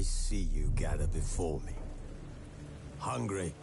see you gather before me. Hungry?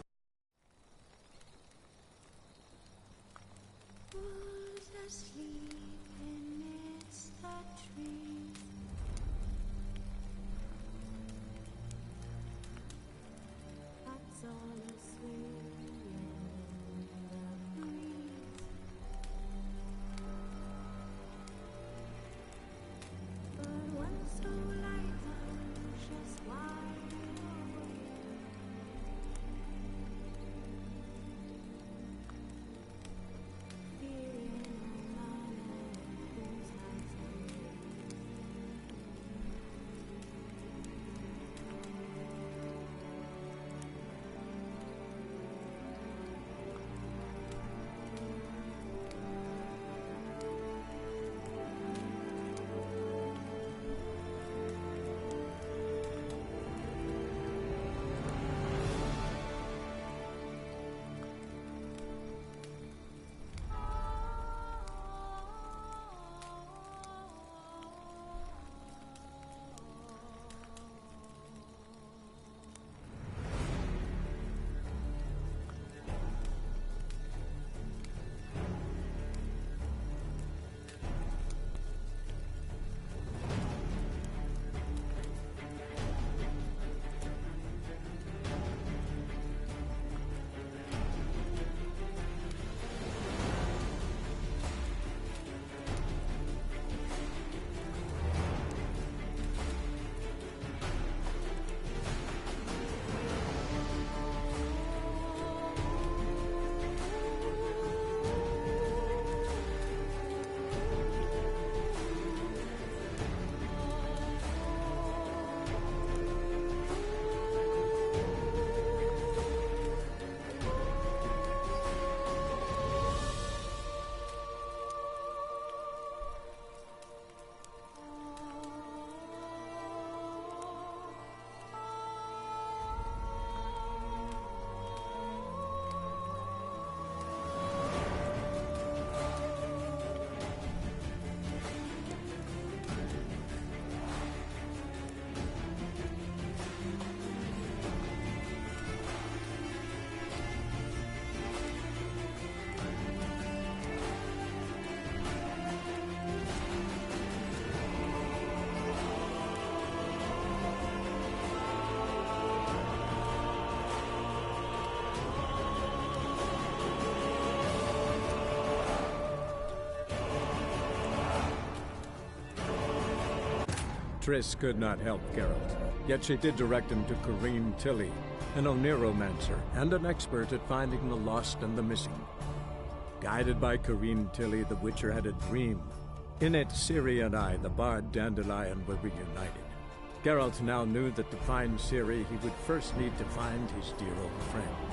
Triss could not help Geralt, yet she did direct him to Corrine Tilly, an Oniromancer and an expert at finding the lost and the missing. Guided by Corrine Tilly, the Witcher had a dream. In it, Ciri and I, the bard Dandelion, were reunited. Geralt now knew that to find Ciri, he would first need to find his dear old friend.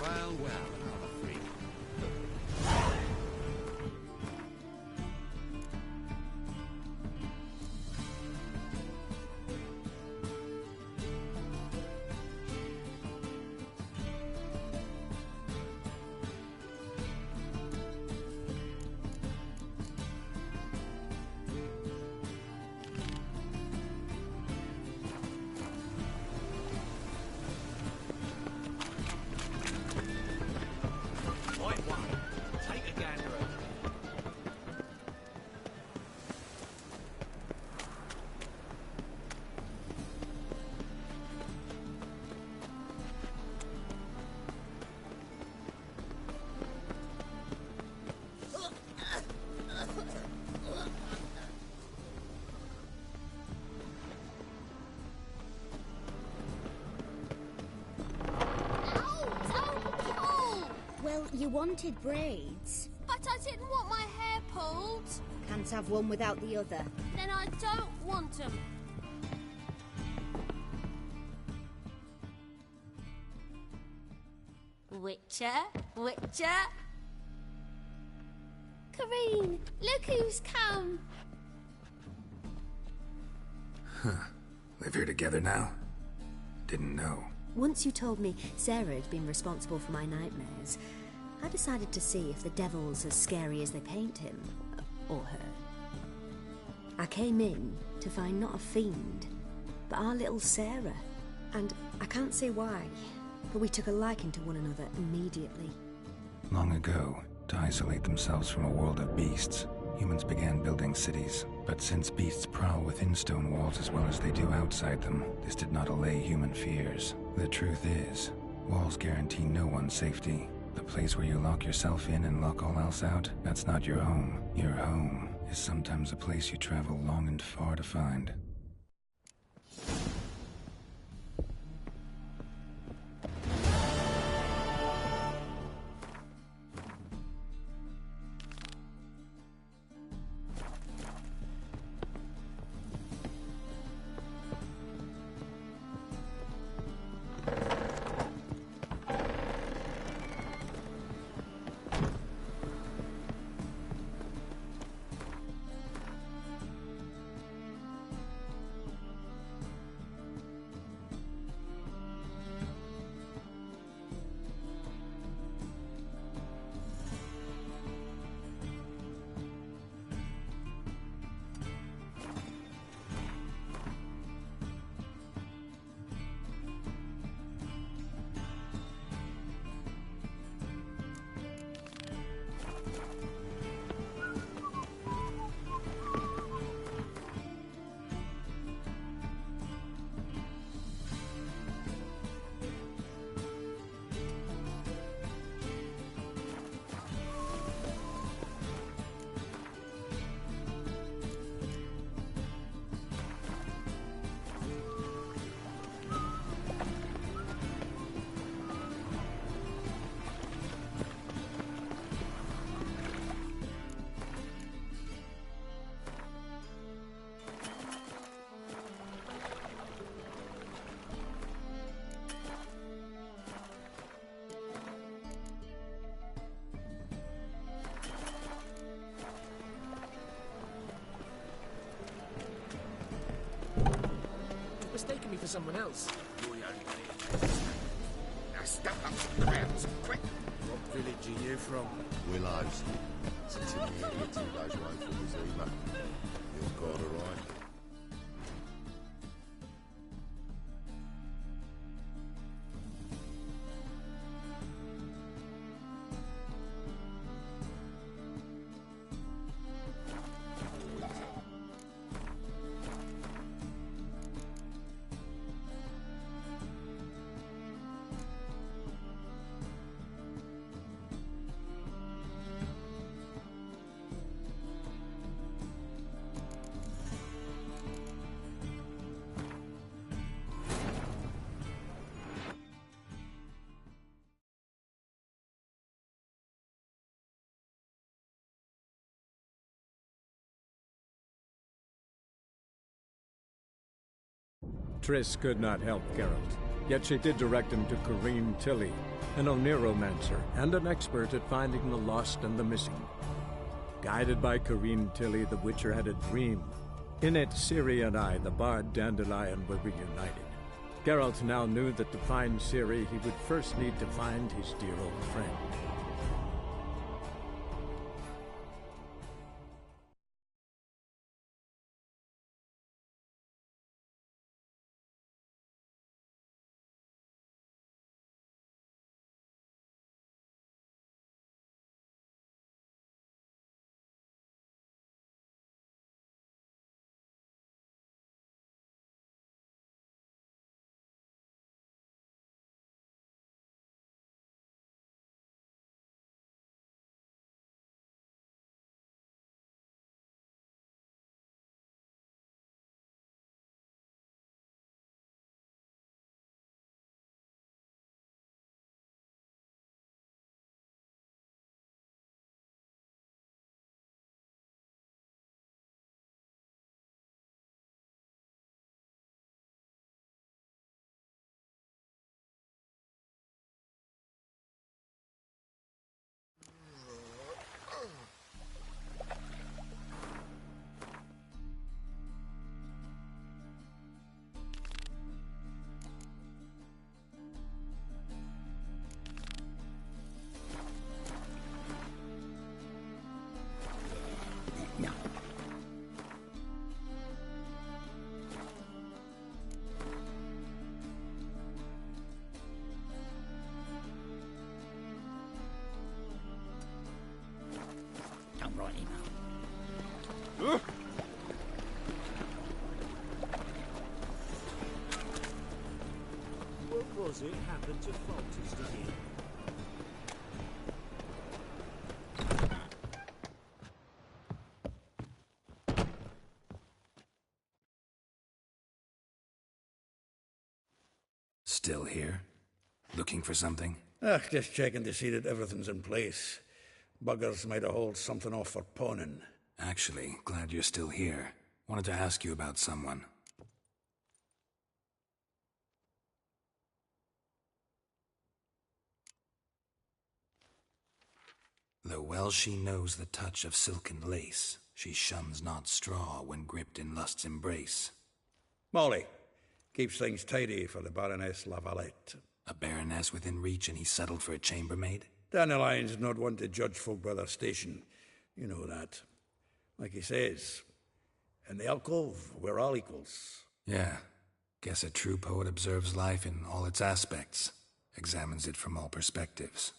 Well, well, another freak. Well, you wanted braids. But I didn't want my hair pulled. Can't have one without the other. Then I don't want them. Witcher, Witcher. Kareen, look who's come. Live here together now? Didn't know. Once you told me Sarah had been responsible for my nightmares, I decided to see if the devil's as scary as they paint him. Or her. I came in to find not a fiend, but our little Sarah. And I can't say why, but we took a liking to one another immediately. Long ago, to isolate themselves from a world of beasts, humans began building cities. But since beasts prowl within stone walls as well as they do outside them, this did not allay human fears. The truth is, walls guarantee no one's safety. The place where you lock yourself in and lock all else out, that's not your home. Your home is sometimes a place you travel long and far to find. Mistaken me for someone else. You're the only one here. Now step up to the grounds, quick! What village are you from? Willows. Since you're here 2 days away from the Zima. You've got a right. Triss could not help Geralt. Yet she did direct him to Corrine Tilly, an oneromancer and an expert at finding the lost and the missing. Guided by Corrine Tilly, the Witcher had a dream. In it, Ciri and I, the bard Dandelion, were reunited. Geralt now knew that to find Ciri, he would first need to find his dear old friend. I'm right email. What was it happened to Folters, did he? Still here? Looking for something? Just checking to see that everything's in place. Buggers might have hauled something off for pawning. Actually, glad you're still here. Wanted to ask you about someone. Though well she knows the touch of silken lace, she shuns not straw when gripped in lust's embrace. Molly keeps things tidy for the Baroness Lavalette. A baroness within reach and he settled for a chambermaid? Dandelion's not one to judge folk by their station. You know that. Like he says, in the alcove, we're all equals. Yeah. Guess a true poet observes life in all its aspects, examines it from all perspectives.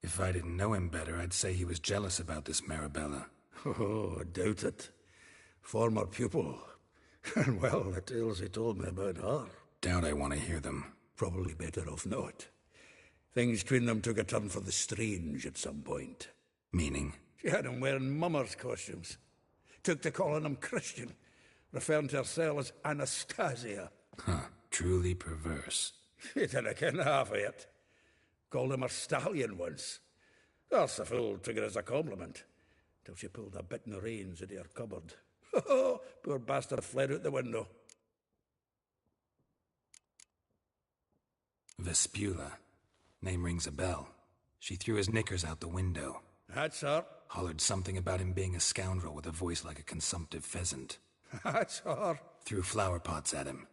If I didn't know him better, I'd say he was jealous about this Marabella. Oh, I doubt it. Former pupil. And well, the tales he told me about her. Doubt I want to hear them. Probably better off not. Things between them took a turn for the strange at some point. Meaning? She had him wearing mummers' costumes. Took to calling him Christian, referring to herself as Anastasia. Huh, truly perverse. She didn't ken half of it. Called him her stallion once. That's the fool took it as a compliment, till she pulled a bit in the reins into her cupboard. Oh, poor bastard fled out the window. Vespula. Name rings a bell. She threw his knickers out the window. That's her. Hollered something about him being a scoundrel with a voice like a consumptive pheasant. That's her. Threw flower pots at him.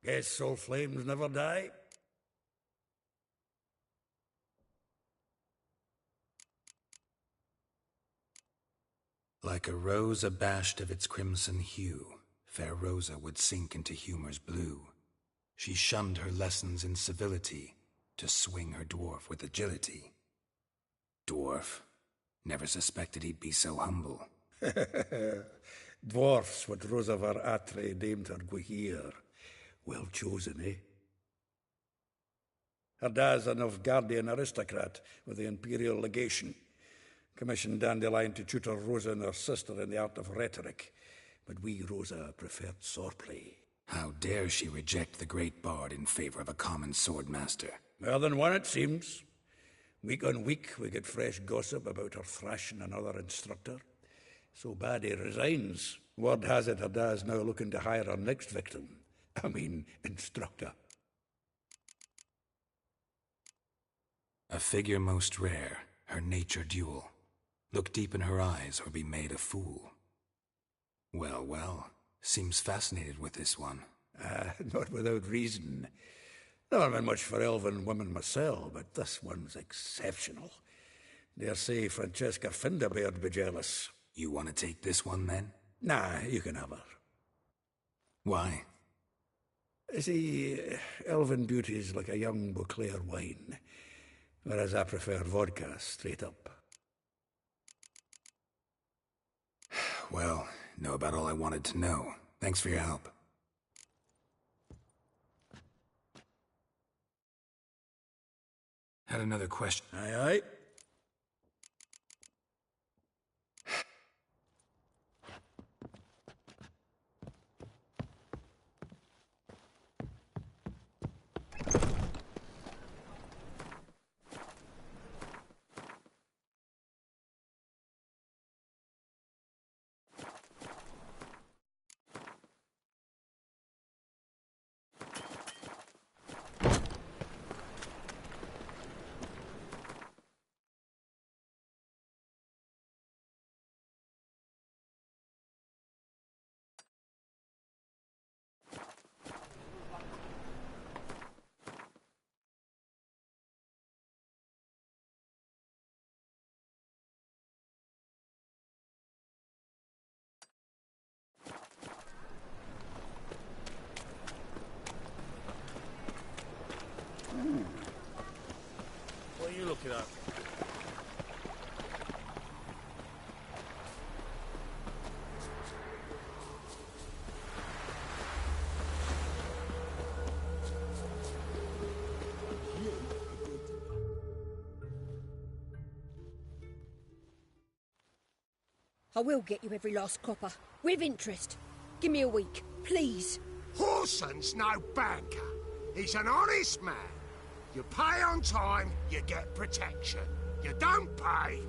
Guess soul flames never die. Like a rose abashed of its crimson hue, fair Rosa would sink into humor's blue. She shunned her lessons in civility, to swing her dwarf with agility. Dwarf. Never suspected he'd be so humble. Dwarfs what Rosa var Atre named her Guihir. Well chosen, eh? Her dad's a Novgardian aristocrat with the Imperial Legation. Commissioned Dandelion to tutor Rosa and her sister in the art of rhetoric. But we, Rosa, preferred swordplay. How dare she reject the great bard in favor of a common swordmaster? More than one, it seems. Week on week, we get fresh gossip about her thrashing another instructor. So bad he resigns. Word has it her dad's now looking to hire her next victim. I mean, instructor. A figure most rare, her nature dual. Look deep in her eyes or be made a fool. Well, well, seems fascinated with this one. Not without reason. Never been much for elven women myself, but this one's exceptional. Dare say Francesca Finderbeard'd be jealous. You want to take this one, then? Nah, you can have her. Why? See, elven beauty's like a young Beauclair wine, whereas I prefer vodka straight up. Well, know about all I wanted to know. Thanks for your help. Had another question. Aye, aye. What are you looking at? I will get you every last copper, with interest. Give me a week, please. Horson's no banker. He's an honest man. You pay on time, you get protection. You don't pay...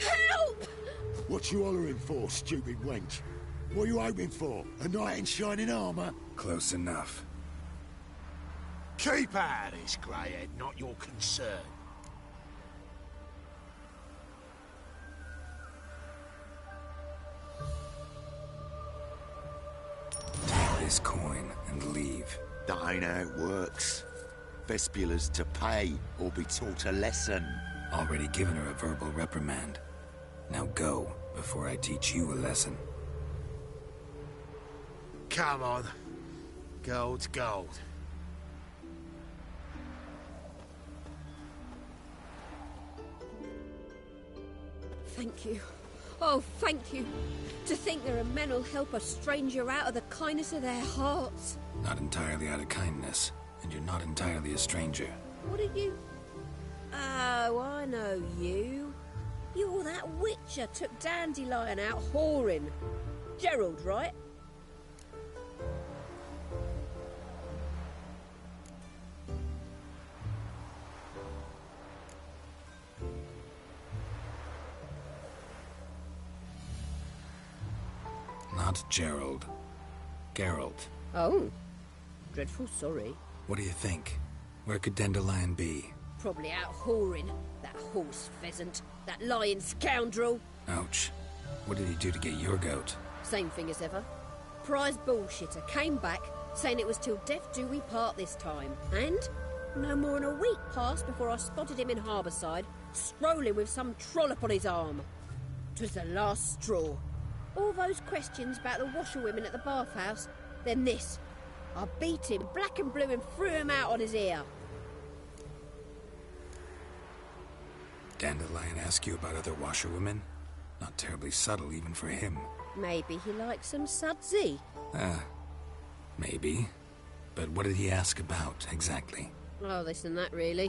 Help! What you hollering for, stupid wench? What are you hoping for? A knight in shining armour? Close enough. Keep out of this, greyhead, not your concern. Take this coin and leave. That ain't how it works. Vespula's to pay or be taught a lesson. Already given her a verbal reprimand. Now go, before I teach you a lesson. Come on. Gold's gold. Thank you. Oh, thank you. To think there are men who'll help a stranger out of the kindness of their hearts. Not entirely out of kindness, and you're not entirely a stranger. What are you? Oh, I know you. You're that witcher took Dandelion out whoring. Gerald, right? Not Gerald. Geralt. Oh. Dreadful sorry. What do you think? Where could Dandelion be? Probably out whoring. That horse pheasant. That lying scoundrel. Ouch. What did he do to get your goat? Same thing as ever. Prize bullshitter came back, saying it was till death do we part this time. And no more than a week passed before I spotted him in Harbourside, strolling with some trollop on his arm. 'Twas the last straw. All those questions about the washerwomen at the bathhouse, then this. I beat him black and blue and threw him out on his ear. Dandelion ask you about other washerwomen? Not terribly subtle even for him. Maybe he likes some sudsy. Maybe. But what did he ask about, exactly? Oh, this and that, really.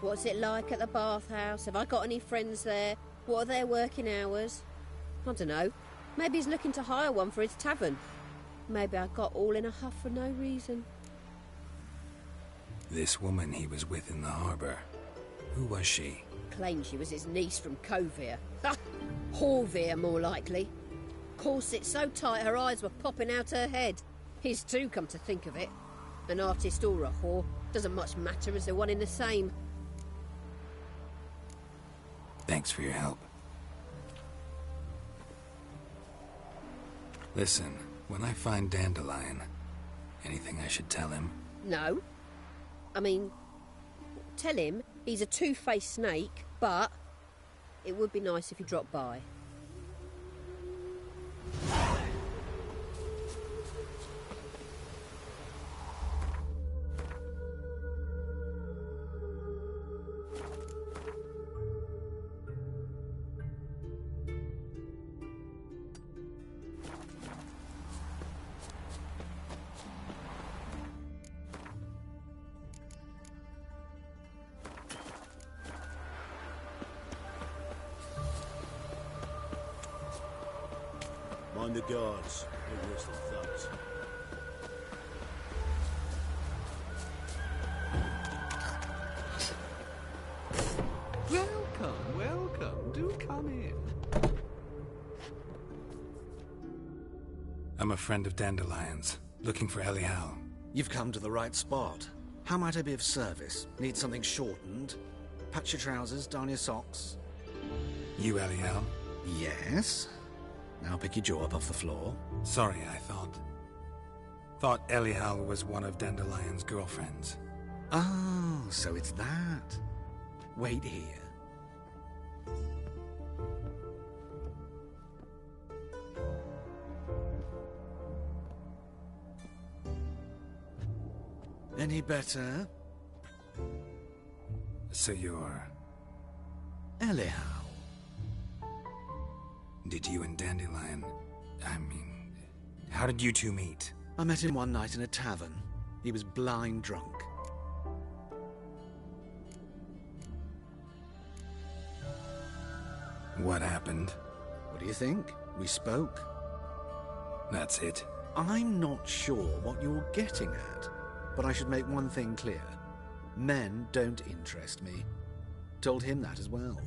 What's it like at the bathhouse? Have I got any friends there? What are their working hours? I don't know. Maybe he's looking to hire one for his tavern. Maybe I got all in a huff for no reason. This woman he was with in the harbour. Who was she? Claimed she was his niece from Kovir. Ha! Horvir, more likely. Corset so tight her eyes were popping out her head. His too, come to think of it. An artist or a whore, doesn't much matter as they're one in the same. Thanks for your help. Listen, when I find Dandelion, anything I should tell him? No. I mean, tell him he's a two-faced snake, but it would be nice if he dropped by. Mind the guards. They're worse than thugs. Welcome, welcome. Do come in. I'm a friend of Dandelion's, looking for Elial. You've come to the right spot. How might I be of service? Need something shortened? Patch your trousers, darn your socks. You Elial? Yes. Now pick your jaw up off the floor. Sorry, I thought Elial was one of Dandelion's girlfriends. Oh, so it's that. Wait here. Any better? So you're... Elial. Did you and Dandelion... how did you two meet? I met him one night in a tavern. He was blind drunk. What happened? What do you think? We spoke. That's it? I'm not sure what you're getting at, but I should make one thing clear. Men don't interest me. Told him that as well.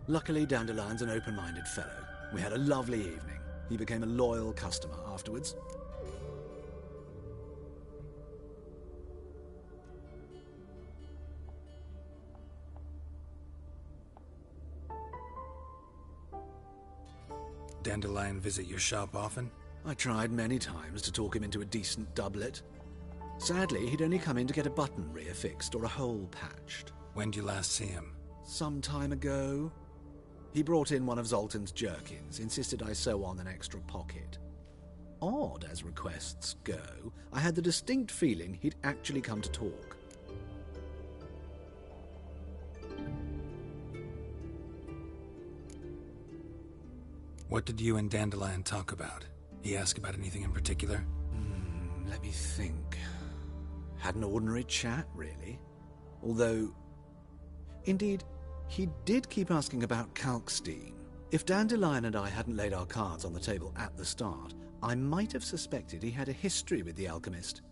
Luckily, Dandelion's an open-minded fellow. We had a lovely evening. He became a loyal customer afterwards. Dandelion visit your shop often? I tried many times to talk him into a decent doublet. Sadly, he'd only come in to get a button reaffixed or a hole patched. When did you last see him? Some time ago. He brought in one of Zoltan's jerkins, insisted I sew on an extra pocket. Odd as requests go, I had the distinct feeling he'd actually come to talk. What did you and Dandelion talk about? He asked about anything in particular? Let me think. Had an ordinary chat, really. Although, indeed, he did keep asking about Kalkstein. If Dandelion and I hadn't laid our cards on the table at the start, I might have suspected he had a history with the alchemist.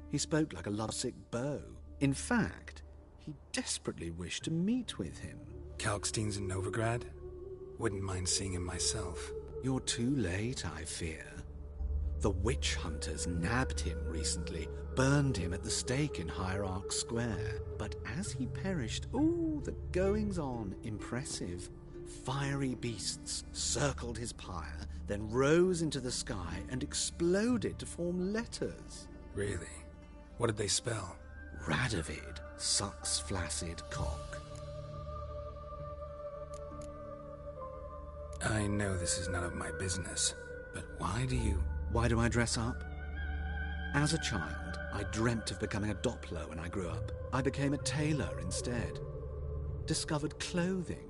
He spoke like a lovesick beau. In fact, he desperately wished to meet with him. Kalkstein's in Novigrad? Wouldn't mind seeing him myself. You're too late, I fear. The witch hunters nabbed him recently, burned him at the stake in Hierarch Square. But as he perished, the goings-on, impressive. Fiery beasts circled his pyre, then rose into the sky and exploded to form letters. Really? What did they spell? Radovid sucks flaccid cock. I know this is none of my business, but why do I dress up? As a child, I dreamt of becoming a Doppler when I grew up. I became a tailor instead. Discovered clothing.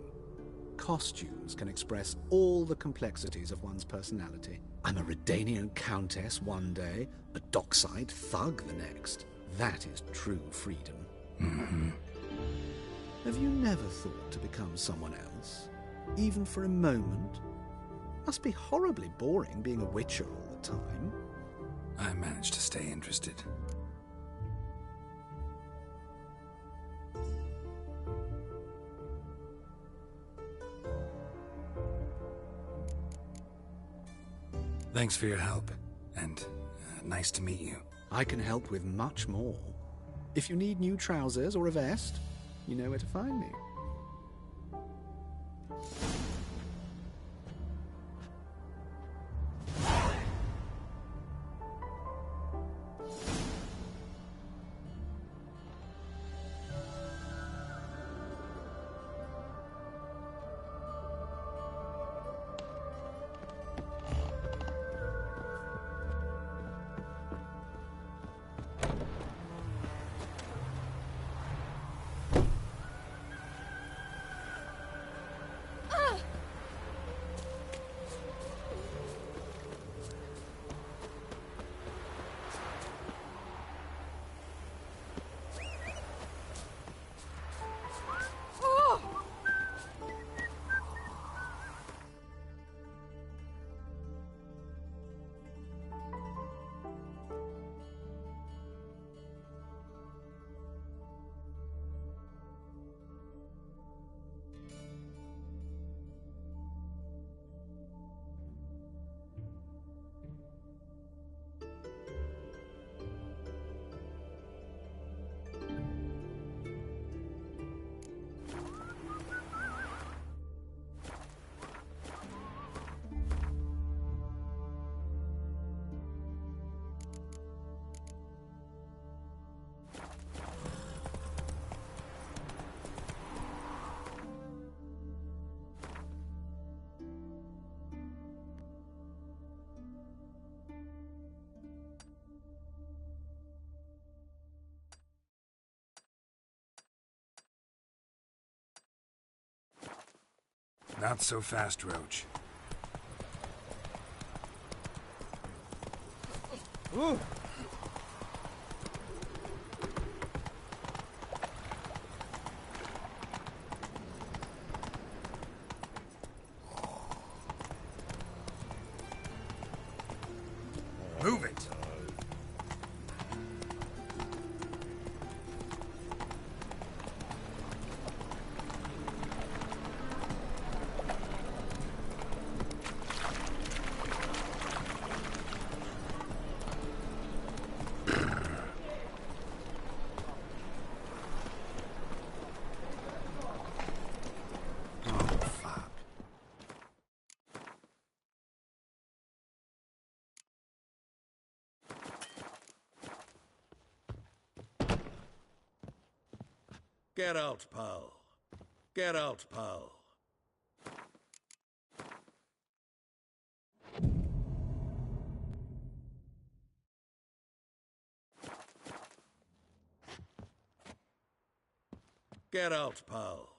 Costumes can express all the complexities of one's personality. I'm a Redanian countess one day, a dockside thug the next. That is true freedom. Mm-hmm. Have you never thought to become someone else? Even for a moment? Must be horribly boring being a witcher all the time. I managed to stay interested. Thanks for your help, and nice to meet you. I can help with much more. If you need new trousers or a vest, you know where to find me. Not so fast, Roach. Ooh. Move it! Get out, pal. Get out, pal. Get out, pal.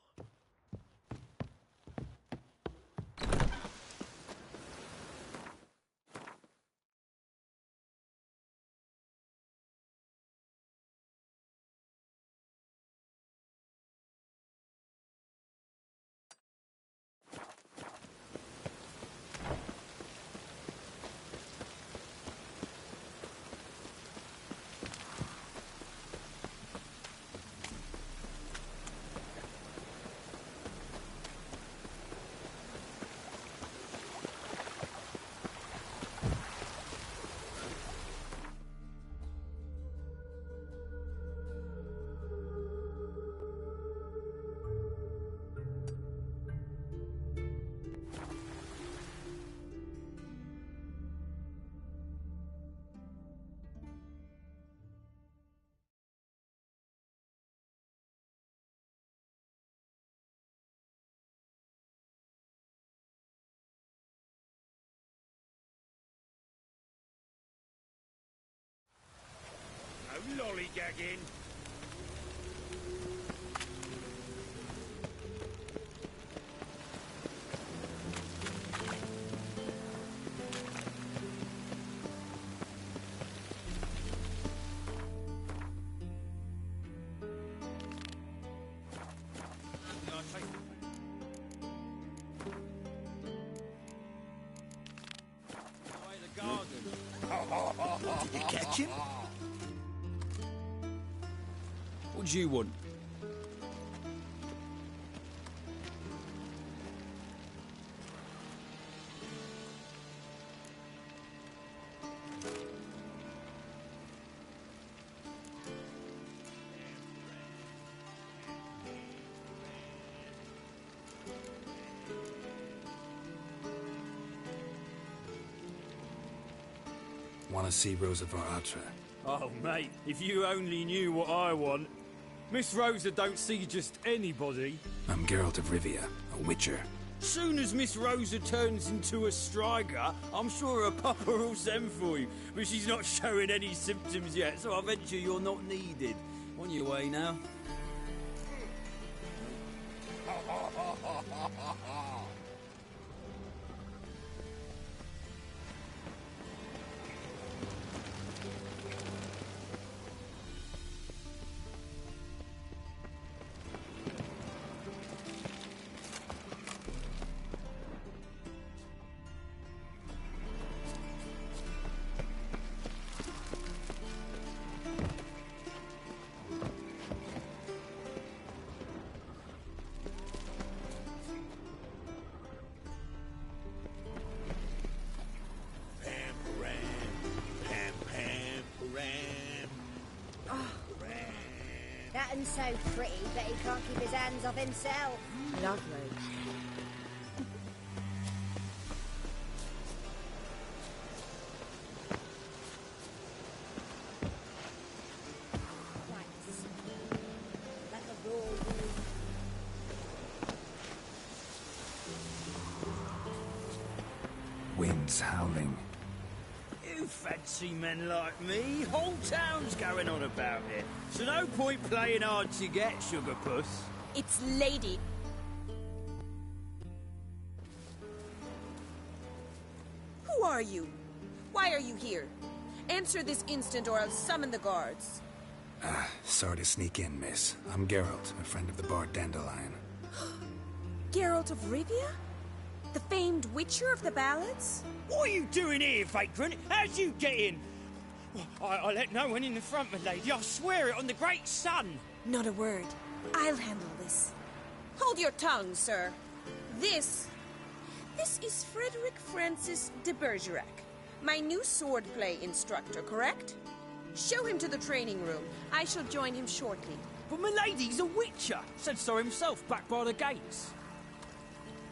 No lollygagging. Did you catch him? What do you want? want to see Rosa Varatra. Oh, mate, if you only knew what I want. Miss Rosa don't see just anybody. I'm Geralt of Rivia, a witcher. Soon as Miss Rosa turns into a striker, I'm sure her papa will send for you. But she's not showing any symptoms yet, so I venture you're not needed. On your way now. That so pretty, but he can't keep his hands off himself. Lovely. Winds howling. You fancy men like me? Whole town's going on about it. So no point playing hard to get, sugar puss. It's Lady. Who are you? Why are you here? Answer this instant or I'll summon the guards. Sorry to sneak in, miss. I'm Geralt, a friend of the bard Dandelion. Geralt of Rivia? The famed witcher of the ballads? What are you doing here, vagrant? How'd you get in? I let no one in the front, my lady. I swear it on the great sun. Not a word. I'll handle this. Hold your tongue, sir. This is Frederick Francis de Bergerac, my new swordplay instructor, correct? Show him to the training room. I shall join him shortly. But my lady's a witcher. Said so himself back by the gates.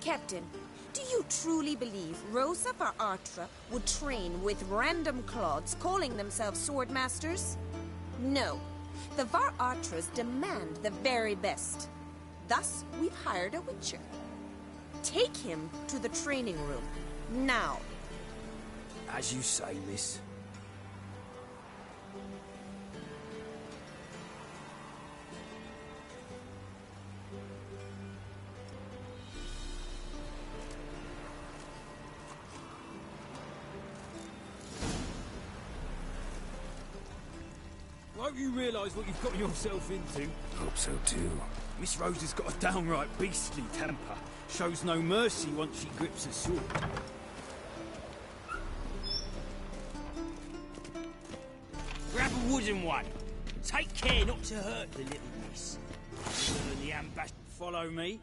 Captain, do you truly believe Rosa Varatra would train with random clods calling themselves swordmasters? No. The Varatras demand the very best. Thus, we've hired a witcher. Take him to the training room. Now. As you say, miss. Won't you realise what you've got yourself into? Hope so too. Miss Rosa's got a downright beastly temper. Shows no mercy once she grips a sword. Grab a wooden one. Take care not to hurt the little miss. The ambassador, follow me.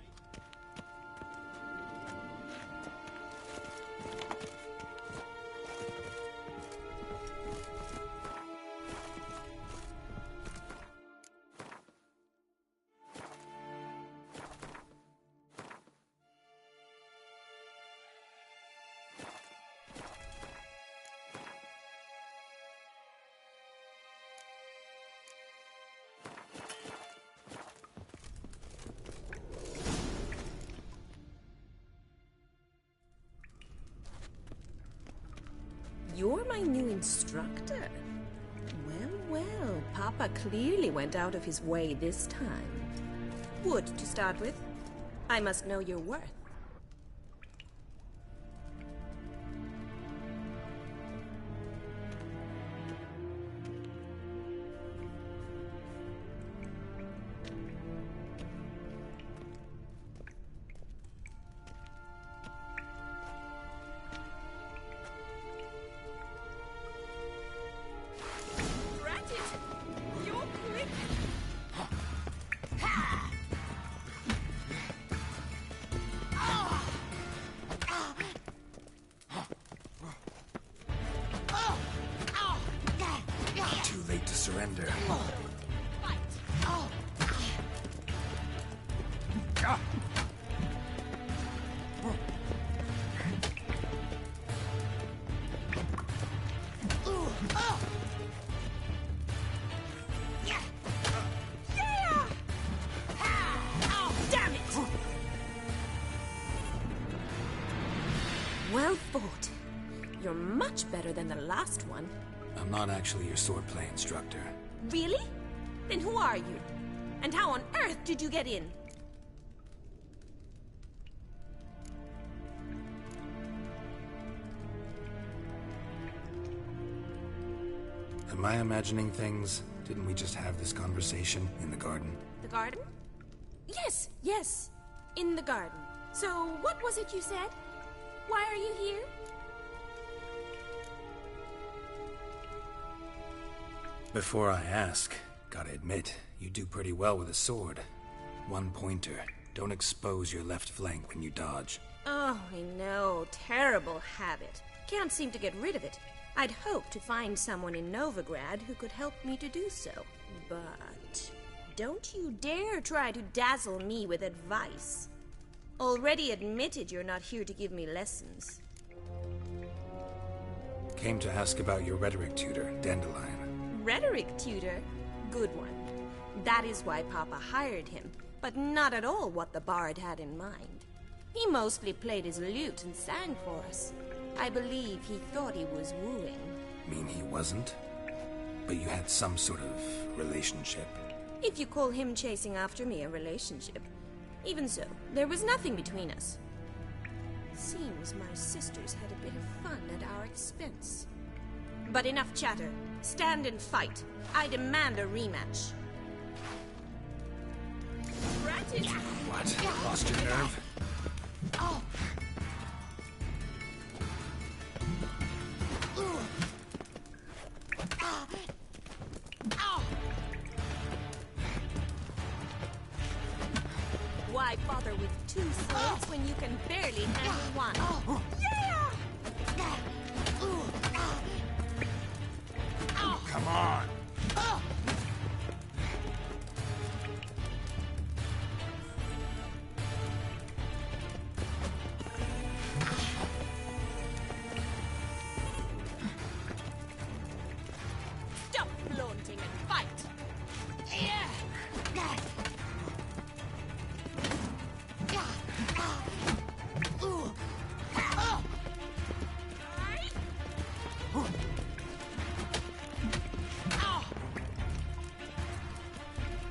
You're my new instructor? Well, Papa clearly went out of his way this time. Wood, to start with. I must know your worth. Surrender. better than the last one. I'm not actually your swordplay instructor. Really? Then who are you? And how on earth did you get in? Am I imagining things? Didn't we just have this conversation in the garden? The garden? Yes, yes. In the garden. So, what was it you said? Why are you here? Before I ask, gotta admit, you do pretty well with a sword. One pointer. Don't expose your left flank when you dodge. Oh, I know. Terrible habit. Can't seem to get rid of it. I'd hoped to find someone in Novigrad who could help me to do so. But don't you dare try to dazzle me with advice. Already admitted you're not here to give me lessons. Came to ask about your rhetoric tutor, Dandelion. Rhetoric tutor? Good one. That is why Papa hired him, but not at all what the bard had in mind. He mostly played his lute and sang for us. I believe he thought he was wooing. Mean he wasn't? But you had some sort of relationship? If you call him chasing after me a relationship. Even so, there was nothing between us. Seems my sisters had a bit of fun at our expense. But enough chatter. Stand and fight. I demand a rematch. Granted. What? Lost your nerve? Oh. Why bother with two swords when you can barely handle one? Yeah! Come on! Stop flaunting and fight!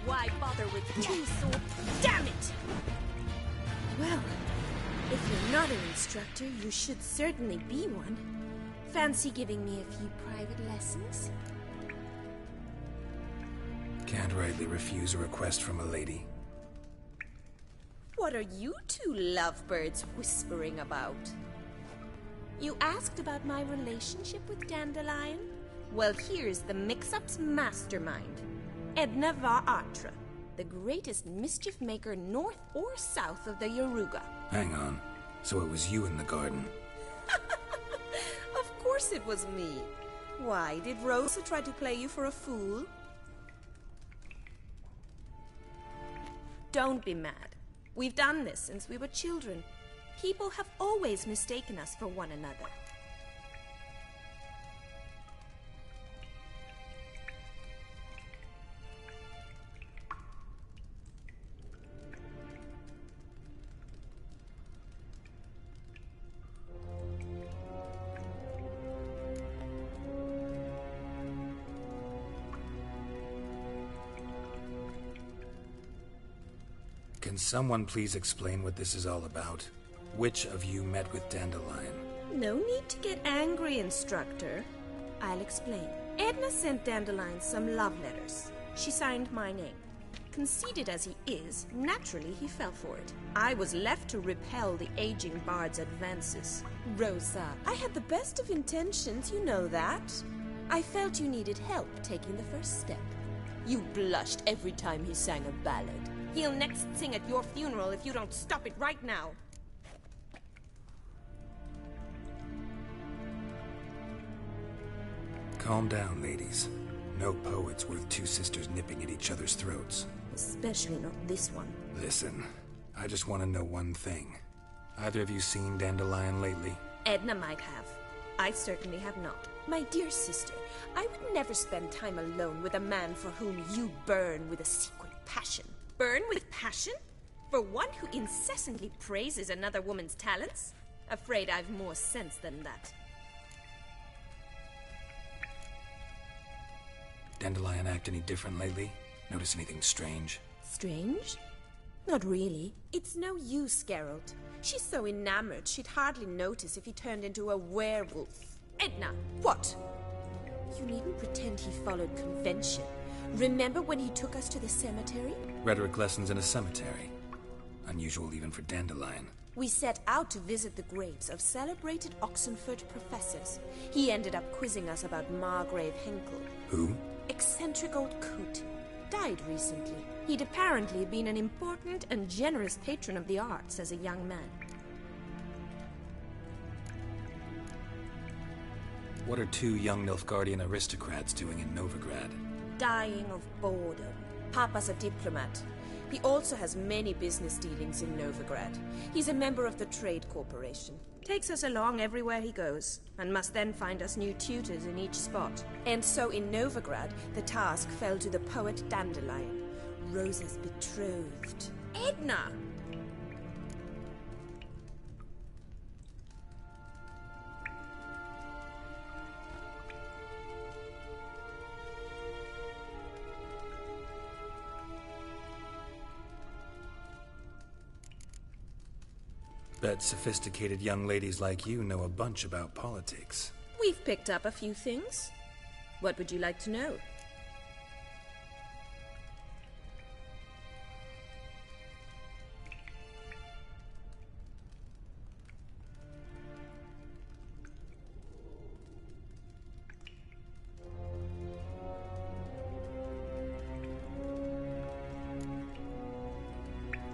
Why bother with two swords? Damn it! Well, if you're not an instructor, you should certainly be one. Fancy giving me a few private lessons? Can't rightly refuse a request from a lady. What are you two lovebirds whispering about? You asked about my relationship with Dandelion? Well, here's the mix-up's mastermind. Edna var Atra, the greatest mischief maker north or south of the Yaruga. Hang on. So it was you in the garden? Of course it was me. Why, did Rosa try to play you for a fool? Don't be mad. We've done this since we were children. People have always mistaken us for one another. Can someone please explain what this is all about? Which of you met with Dandelion? No need to get angry, instructor. I'll explain. Edna sent Dandelion some love letters. She signed my name. Conceited as he is, naturally he fell for it. I was left to repel the aging bard's advances. Rosa, I had the best of intentions, you know that. I felt you needed help taking the first step. You blushed every time he sang a ballad. He'll next sing at your funeral if you don't stop it right now. Calm down, ladies. No poet's worth two sisters nipping at each other's throats. Especially not this one. Listen, I just want to know one thing. Either of you seen Dandelion lately? Edna might have. I certainly have not. My dear sister, I would never spend time alone with a man for whom you burn with a secret passion. Burn with passion? For one who incessantly praises another woman's talents? Afraid I've more sense than that. Dandelion act any different lately? Notice anything strange? Strange? Not really. It's no use, Geralt. She's so enamored she'd hardly notice if he turned into a werewolf. Edna, what? You needn't pretend he followed convention. Remember when he took us to the cemetery? Rhetoric lessons in a cemetery. Unusual even for Dandelion. We set out to visit the graves of celebrated Oxenford professors. He ended up quizzing us about Margrave Henkel. Who? Eccentric old coot. Died recently. He'd apparently been an important and generous patron of the arts as a young man. What are two young Nilfgaardian aristocrats doing in Novigrad? Dying of boredom. Papa's a diplomat. He also has many business dealings in Novigrad. He's a member of the Trade Corporation. Takes us along everywhere he goes, and must then find us new tutors in each spot. And so in Novigrad, the task fell to the poet Dandelion, Rosa's betrothed. Edna! Bet sophisticated young ladies like you know a bunch about politics. We've picked up a few things. What would you like to know?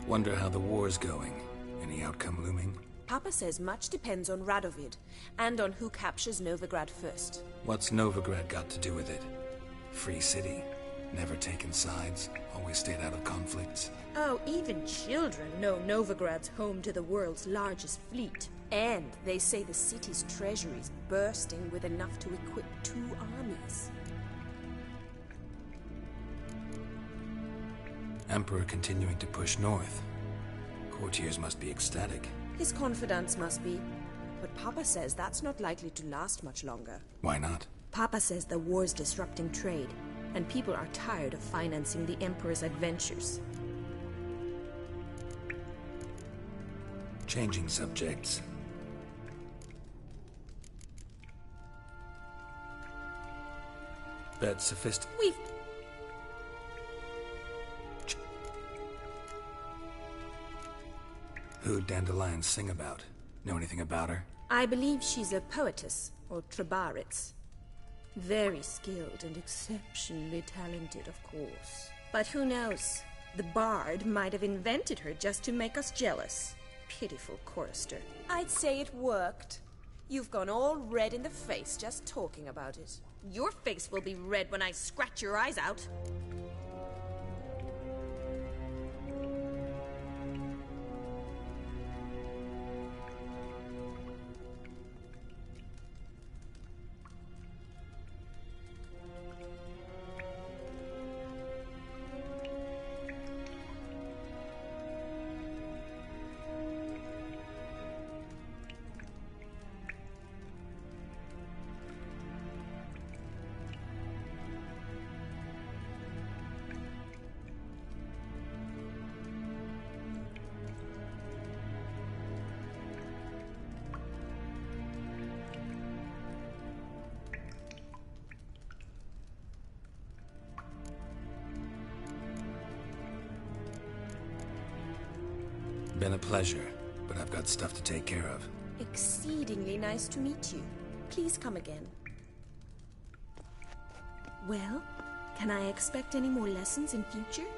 Wonder how the war's going. Any outcome looming? Papa says much depends on Radovid, and on who captures Novigrad first. What's Novigrad got to do with it? Free city. Never taken sides. Always stayed out of conflicts. Oh, even children know Novigrad's home to the world's largest fleet. And they say the city's treasury's bursting with enough to equip 2 armies. Emperor continuing to push north. Courtiers must be ecstatic. His confidants must be. But Papa says that's not likely to last much longer. Why not? Papa says the war's disrupting trade, and people are tired of financing the Emperor's adventures. Changing subjects. Bet We've... Who'd Dandelion sing about? Know anything about her? I believe she's a poetess, or Trebaritz. Very skilled and exceptionally talented, of course. But who knows? The bard might have invented her just to make us jealous. Pitiful chorister. I'd say it worked. You've gone all red in the face just talking about it. Your face will be red when I scratch your eyes out. Been a pleasure, but I've got stuff to take care of. Exceedingly nice to meet you. Please come again. Well, can I expect any more lessons in future?